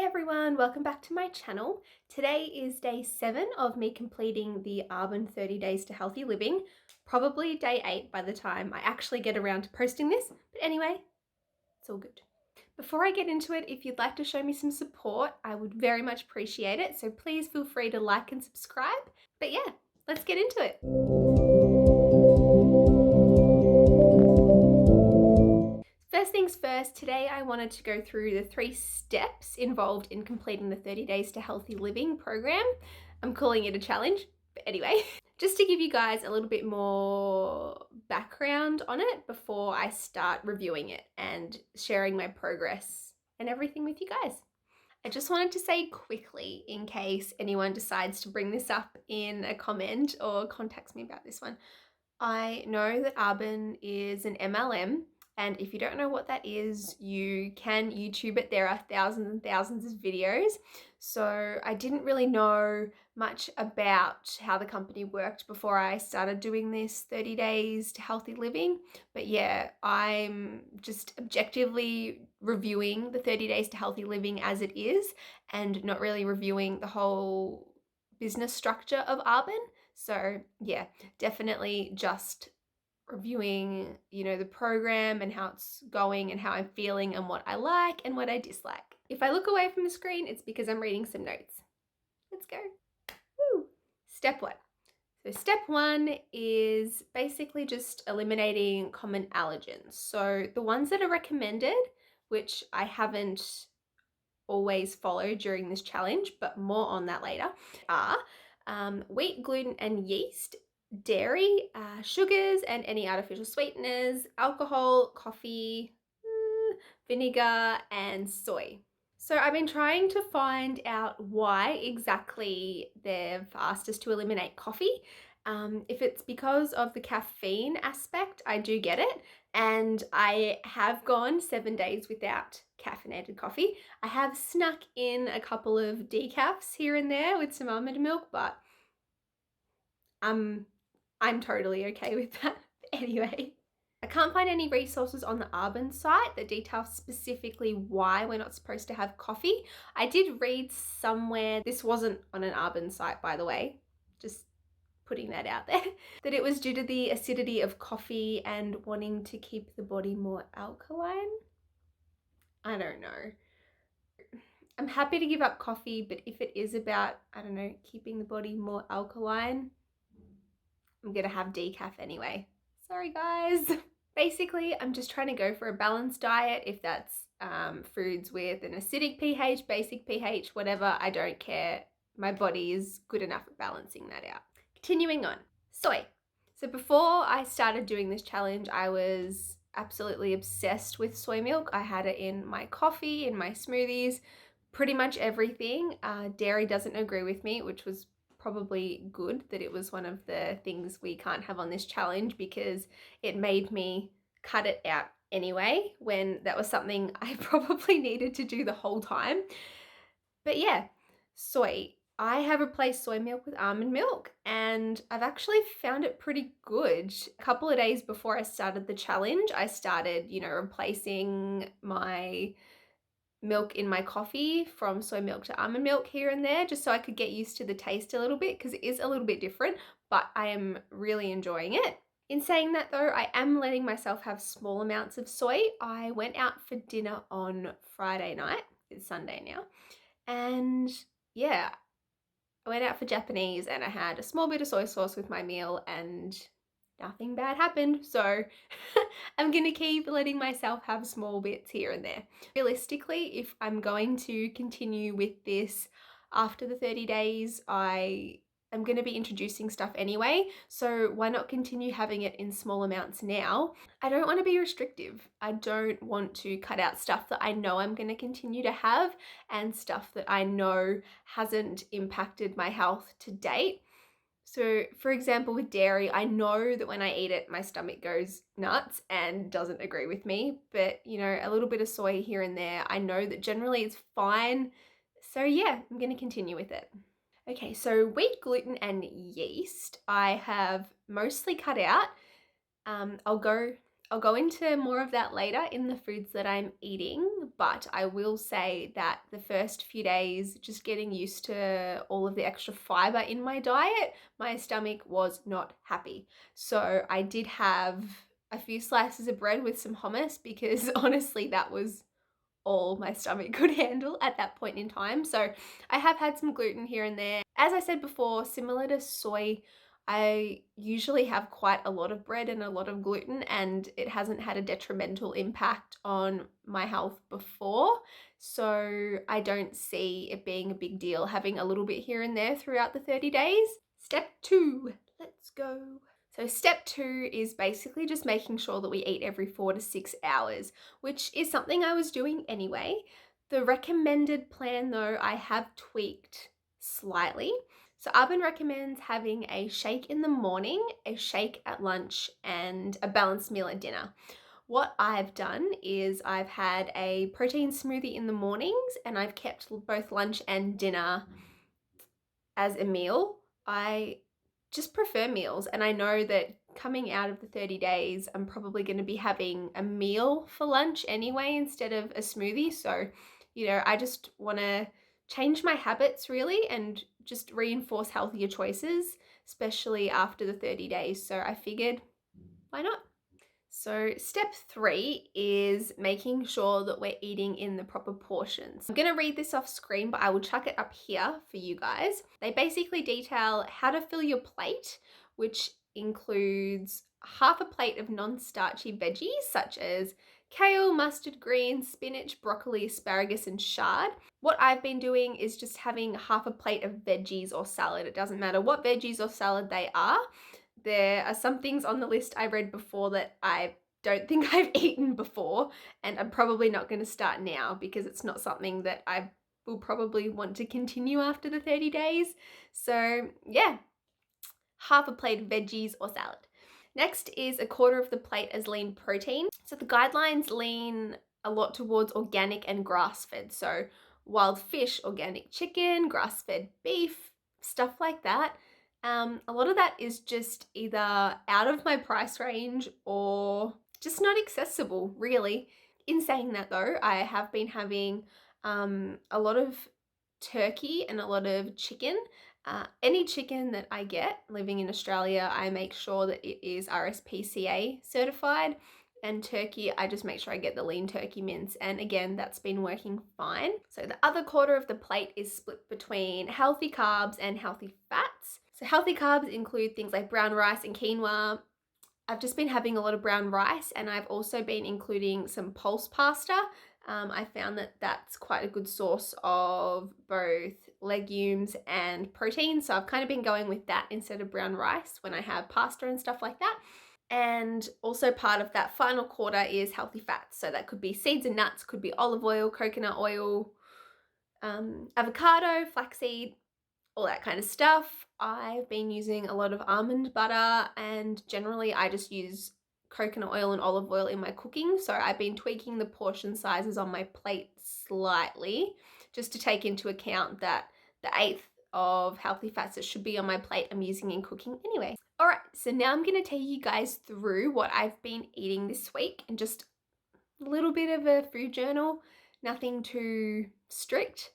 everyone, welcome back to my channel. Today is day 7 of me completing the Arbonne 30 Days to Healthy Living, probably day 8 by the time I actually get around to posting this, but anyway, it's all good. Before I get into it, if you'd like to show me some support, I would very much appreciate it, so please feel free to like and subscribe. But yeah, let's get into it. First things first, today I wanted to go through the 3 steps involved in completing the 30 Days to Healthy Living program. I'm calling it a challenge, but anyway, just to give you guys a little bit more background on it before I start reviewing it and sharing my progress and everything with you guys. I just wanted to say quickly, in case anyone decides to bring this up in a comment or contacts me about this one, I know that Arbonne is an MLM, and if you don't know what that is, you can YouTube it. There are thousands and thousands of videos. So I didn't really know much about how the company worked before I started doing this 30 days to healthy living. But yeah, I'm just objectively reviewing the 30 days to healthy living as it is and not really reviewing the whole business structure of Arbonne. So yeah, definitely just reviewing, the program and how it's going and how I'm feeling and what I like and what I dislike. If I look away from the screen, it's because I'm reading some notes. Let's go. Woo. Step 1. So step 1 is basically just eliminating common allergens. So the ones that are recommended, which I haven't always followed during this challenge, but more on that later, are wheat, gluten, and yeast, dairy, sugars, and any artificial sweeteners, alcohol, coffee, vinegar, and soy. So I've been trying to find out why exactly they've asked us to eliminate coffee. If it's because of the caffeine aspect, I do get it. And I have gone 7 days without caffeinated coffee. I have snuck in a couple of decafs here and there with some almond milk, but I'm totally okay with that. Anyway, I can't find any resources on the Arbonne site that detail specifically why we're not supposed to have coffee. I did read somewhere, this wasn't on an Arbonne site by the way, just putting that out there, that it was due to the acidity of coffee and wanting to keep the body more alkaline. I don't know. I'm happy to give up coffee, but if it is about, I don't know, keeping the body more alkaline, I'm gonna have decaf anyway. Sorry guys. Basically, I'm just trying to go for a balanced diet. If that's foods with an acidic pH, basic pH, whatever, I don't care. My body is good enough at balancing that out. Continuing on, soy. So before I started doing this challenge, I was absolutely obsessed with soy milk. I had it in my coffee, in my smoothies, pretty much everything. Dairy doesn't agree with me, which was probably good that it was one of the things we can't have on this challenge because it made me cut it out anyway when that was something I probably needed to do the whole time. But yeah, soy. I have replaced soy milk with almond milk and I've actually found it pretty good. A couple of days before I started the challenge, I started, replacing my milk in my coffee from soy milk to almond milk here and there, just so I could get used to the taste a little bit because it is a little bit different, but I am really enjoying it. In saying that though, I am letting myself have small amounts of soy. I went out for dinner on Friday night, it's Sunday now, and yeah, I went out for Japanese and I had a small bit of soy sauce with my meal and nothing bad happened. So I'm gonna keep letting myself have small bits here and there. Realistically, if I'm going to continue with this after the 30 days, I'm going to be introducing stuff anyway, so why not continue having it in small amounts now? I don't want to be restrictive. I don't want to cut out stuff that I know I'm going to continue to have and stuff that I know hasn't impacted my health to date. So for example, with dairy, I know that when I eat it, my stomach goes nuts and doesn't agree with me, but a little bit of soy here and there, I know that generally it's fine. So yeah, I'm going to continue with it. Okay, so wheat, gluten, and yeast, I have mostly cut out. I'll go into more of that later in the foods that I'm eating, but I will say that the first few days, just getting used to all of the extra fiber in my diet, my stomach was not happy. So I did have a few slices of bread with some hummus because honestly, that was all my stomach could handle at that point in time. So I have had some gluten here and there. As I said before, similar to soy, I usually have quite a lot of bread and a lot of gluten, and it hasn't had a detrimental impact on my health before. So I don't see it being a big deal having a little bit here and there throughout the 30 days. Step 2, let's go. So step 2 is basically just making sure that we eat every 4 to 6 hours, which is something I was doing anyway. The recommended plan though, I have tweaked slightly. So Arbonne recommends having a shake in the morning, a shake at lunch, and a balanced meal at dinner. What I've done is I've had a protein smoothie in the mornings, and I've kept both lunch and dinner as a meal. I just prefer meals, and I know that coming out of the 30 days, I'm probably going to be having a meal for lunch anyway instead of a smoothie. So, I just want to change my habits really and just reinforce healthier choices, especially after the 30 days. So I figured, why not? So step 3 is making sure that we're eating in the proper portions. I'm going to read this off screen, but I will chuck it up here for you guys. They basically detail how to fill your plate, which includes half a plate of non-starchy veggies such as kale, mustard greens, spinach, broccoli, asparagus, and chard. What I've been doing is just having half a plate of veggies or salad. It doesn't matter what veggies or salad they are. There are some things on the list I read before that I don't think I've eaten before, and I'm probably not going to start now because it's not something that I will probably want to continue after the 30 days. So yeah, half a plate of veggies or salad. Next is a quarter of the plate as lean protein. So the guidelines lean a lot towards organic and grass-fed. So wild fish, organic chicken, grass-fed beef, stuff like that. A lot of that is just either out of my price range or just not accessible, really. In saying that though, I have been having a lot of turkey and a lot of chicken. Any chicken that I get living in Australia, I make sure that it is RSPCA certified. And turkey, I just make sure I get the lean turkey mince. And again, that's been working fine. So the other quarter of the plate is split between healthy carbs and healthy fats. So healthy carbs include things like brown rice and quinoa. I've just been having a lot of brown rice, and I've also been including some pulse pasta. I found that that's quite a good source of both legumes and protein. So I've kind of been going with that instead of brown rice when I have pasta and stuff like that. And also part of that final quarter is healthy fats. So that could be seeds and nuts, could be olive oil, coconut oil, avocado, flaxseed, all that kind of stuff. I've been using a lot of almond butter, and generally I just use coconut oil and olive oil in my cooking. So I've been tweaking the portion sizes on my plate slightly just to take into account that the eighth of healthy fats that should be on my plate I'm using in cooking anyway. All right, so now I'm going to take you guys through what I've been eating this week and just a little bit of a food journal, nothing too strict.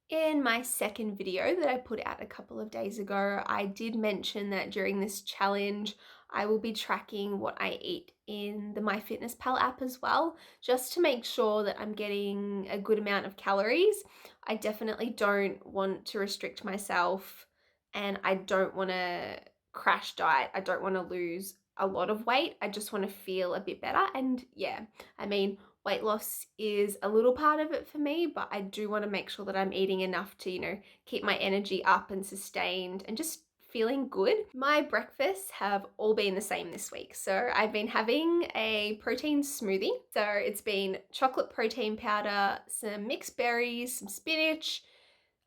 In my second video that I put out a couple of days ago, I did mention that during this challenge, I will be tracking what I eat in the MyFitnessPal app as well, just to make sure that I'm getting a good amount of calories. I definitely don't want to restrict myself, and I don't want to crash diet. I don't want to lose a lot of weight. I just want to feel a bit better. And yeah, I mean, weight loss is a little part of it for me, but I do want to make sure that I'm eating enough to, keep my energy up and sustained and just feeling good. My breakfasts have all been the same this week. So I've been having a protein smoothie. So it's been chocolate protein powder, some mixed berries, some spinach,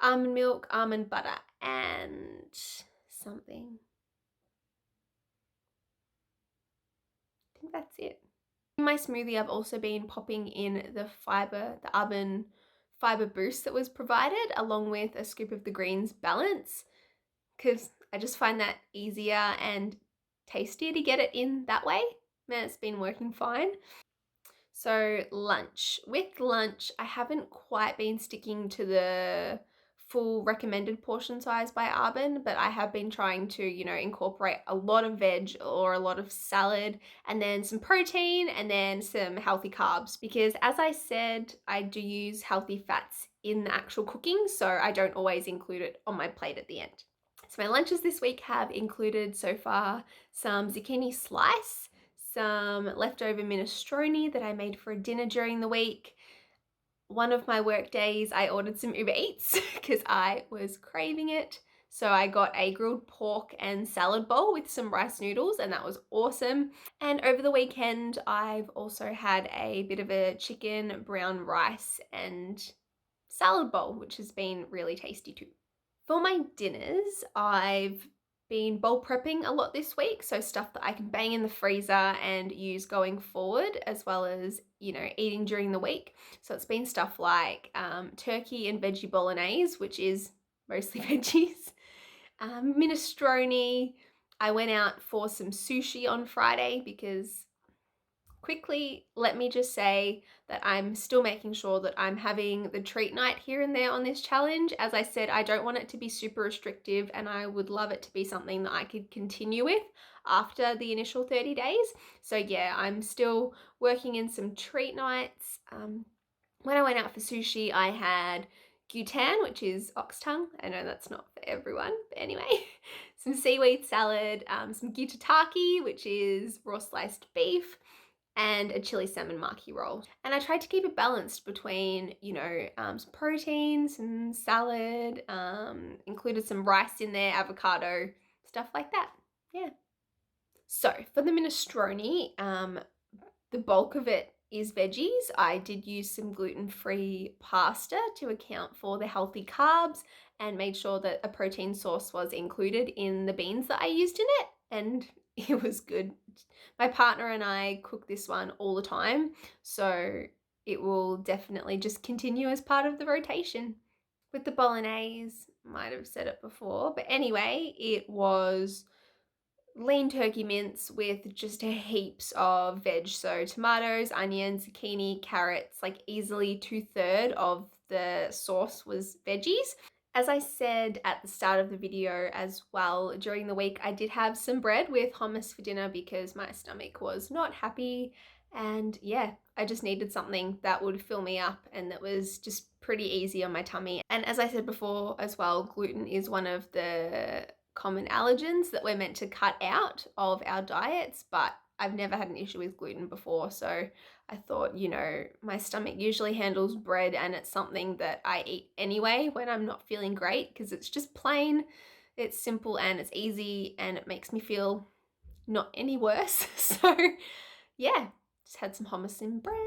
almond milk, almond butter, and something. I think that's it. In my smoothie, I've also been popping in the Arbonne fiber boost that was provided, along with a scoop of the greens balance, because I just find that easier and tastier to get it in that way. Man, it's been working fine. So lunch. With lunch, I haven't quite been sticking to the full recommended portion size by Arbonne, but I have been trying to, incorporate a lot of veg or a lot of salad and then some protein and then some healthy carbs because as I said, I do use healthy fats in the actual cooking, so I don't always include it on my plate at the end. So my lunches this week have included so far some zucchini slice, some leftover minestrone that I made for a dinner during the week. One of my work days, I ordered some Uber Eats because I was craving it. So I got a grilled pork and salad bowl with some rice noodles, and that was awesome. And over the weekend, I've also had a bit of a chicken brown rice and salad bowl, which has been really tasty too. For my dinners, I've been bowl prepping a lot this week, so stuff that I can bang in the freezer and use going forward, as well as, eating during the week. So it's been stuff like turkey and veggie bolognese, which is mostly veggies, minestrone. I went out for some sushi on Friday because quickly, let me just say that I'm still making sure that I'm having the treat night here and there on this challenge. As I said, I don't want it to be super restrictive and I would love it to be something that I could continue with after the initial 30 days. So yeah, I'm still working in some treat nights. When I went out for sushi, I had gyutan, which is ox tongue. I know that's not for everyone, but anyway, some seaweed salad, some gyutataki, which is raw sliced beef, and a chili salmon maki roll. And I tried to keep it balanced between, some protein, some salad, included some rice in there, avocado, stuff like that. Yeah. So for the minestrone, the bulk of it is veggies. I did use some gluten-free pasta to account for the healthy carbs and made sure that a protein source was included in the beans that I used in it, and it was good. My partner and I cook this one all the time, so it will definitely just continue as part of the rotation. With the bolognese, might have said it before, but anyway, it was lean turkey mince with just heaps of veg. So tomatoes, onions, zucchini, carrots, like easily 2/3 of the sauce was veggies. As I said at the start of the video as well, during the week I did have some bread with hummus for dinner because my stomach was not happy. And yeah, I just needed something that would fill me up and that was just pretty easy on my tummy. And as I said before as well, gluten is one of the common allergens that we're meant to cut out of our diets, but I've never had an issue with gluten before, so I thought, my stomach usually handles bread and it's something that I eat anyway when I'm not feeling great because it's just plain, it's simple and it's easy and it makes me feel not any worse. So yeah, just had some hummus and bread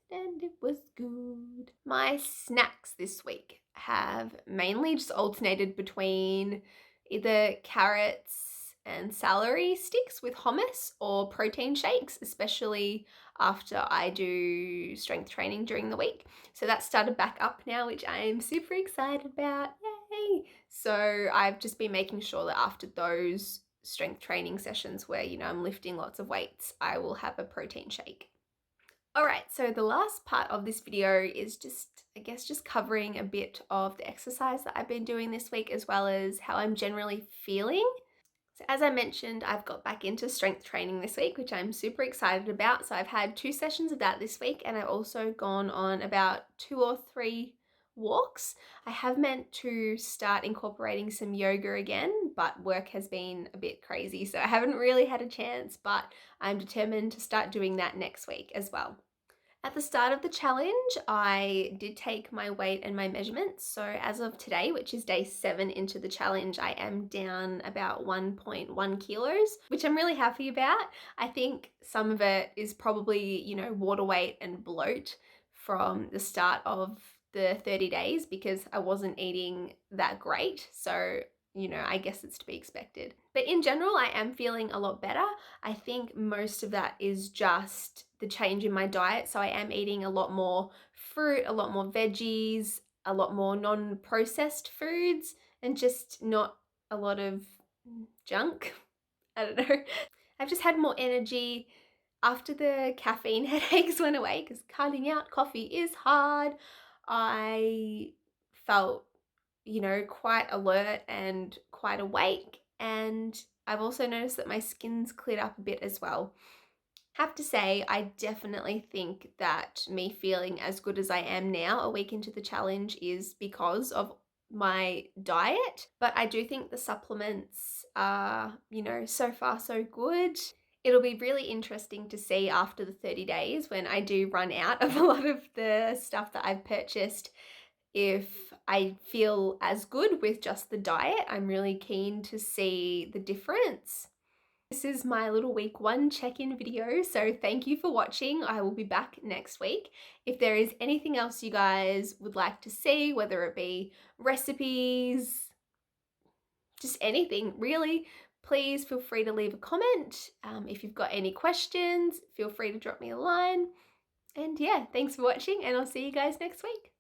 and it was good. My snacks this week have mainly just alternated between either carrots and celery sticks with hummus or protein shakes, especially after I do strength training during the week. So that started back up now, which I am super excited about. Yay! So I've just been making sure that after those strength training sessions where, I'm lifting lots of weights, I will have a protein shake. All right, so the last part of this video is just covering a bit of the exercise that I've been doing this week as well as how I'm generally feeling. So as I mentioned, I've got back into strength training this week, which I'm super excited about. So I've had 2 sessions of that this week and I've also gone on about 2 or 3 walks. I have meant to start incorporating some yoga again, but work has been a bit crazy, so I haven't really had a chance, but I'm determined to start doing that next week as well. At the start of the challenge, I did take my weight and my measurements. So as of today, which is day 7 into the challenge, I am down about 1.1 kilos, which I'm really happy about. I think some of it is probably, water weight and bloat from the start of the 30 days because I wasn't eating that great. So I guess it's to be expected. But in general, I am feeling a lot better. I think most of that is just the change in my diet. So I am eating a lot more fruit, a lot more veggies, a lot more non-processed foods, and just not a lot of junk. I don't know. I've just had more energy. After the caffeine headaches went away, because cutting out coffee is hard, I felt, quite alert and quite awake. And I've also noticed that my skin's cleared up a bit as well. Have to say, I definitely think that me feeling as good as I am now, a week into the challenge, is because of my diet. But I do think the supplements are, so far so good. It'll be really interesting to see after the 30 days when I do run out of a lot of the stuff that I've purchased if I feel as good with just the diet. I'm really keen to see the difference. This is my little week 1 check-in video, so thank you for watching. I will be back next week. If there is anything else you guys would like to see, whether it be recipes, just anything really, please feel free to leave a comment. If you've got any questions, feel free to drop me a line. And yeah, thanks for watching, and I'll see you guys next week.